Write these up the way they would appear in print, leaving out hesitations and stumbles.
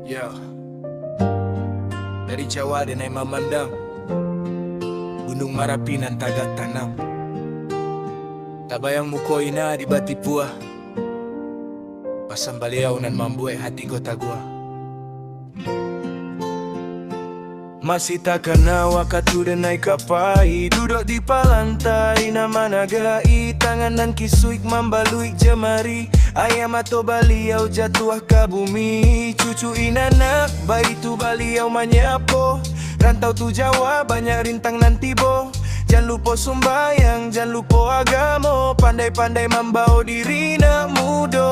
Yo, dari Jawa denai memandang Gunung Marapi nan tagak tanam. Tabayang mukoina di Batipua, pasang baliau nan mambuai hati kota gua. Masih tak kena wakatu denai kapai, duduk di palantai nama nagai, tangan nan kisuik mambaluik jemari. Ayam atau baliau jatuh ke bumi, cucu inanak bayi tu baliau manyapo. Rantau tu Jawa banyak rintang nan tibo. Jangan lupa sumbayang, jangan lupa agamo, pandai-pandai membau diri nak mudo.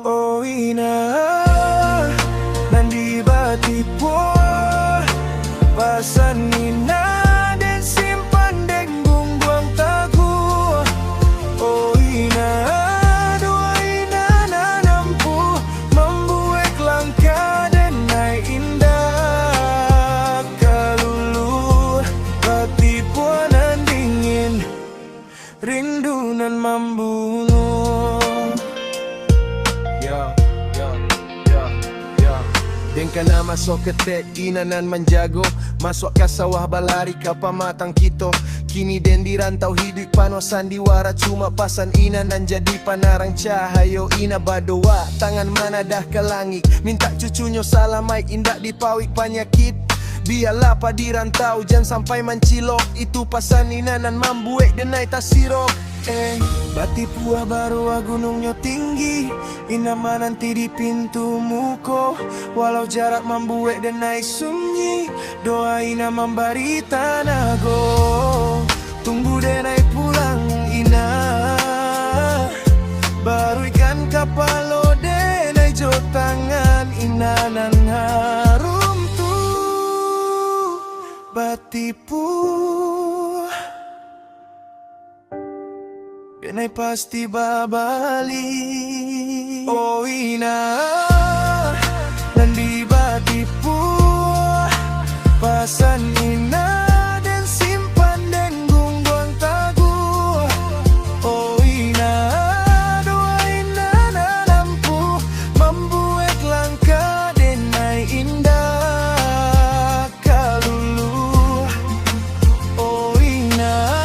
Oh ina nan di Batipua, pasan ina dan simpan deng gungguang tagu. Oh ina dua ina nan nampu membuat langkah dan naik indah kalulu. Batipua nan dingin, rindu nan membunuh. Yo, yo, yo, yo. Dengkan nama masuk ketek inanan menjago, masuk ke sawah balari ke pamatang kito. Kini den di rantau hidup pano sandiwara, cuma pasan ina dan jadi panarang cahayo. Ina badoa tangan mana dah ke langit, minta cucunya salamai indak dipawik penyakit. Biarlah pa di rantau jangan sampai mencilok, itu pasan ina nan mambuek denai tasirok. Batipua baru gunungnya tinggi, inama nanti di pintu muko. Walau jarak membuat dan naik sunyi, doa ina memberi tanago. Tunggu dan naik pulang ina, baru ikan kapalo dan naik jo tangan ina nan harum tu Batipua. Kenai pasti babali. Oh ina nan di Batipua, pasan ina dan simpan dan gungguang tagu. Oh ina doa ina nan nampu membuat langkah dan naik indah kalulu. Oh ina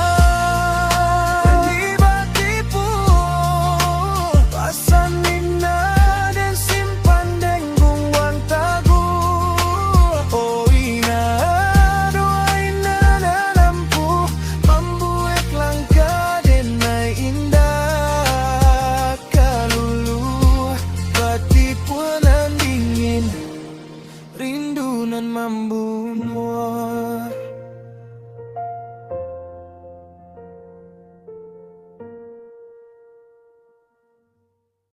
rindu nan membunuh.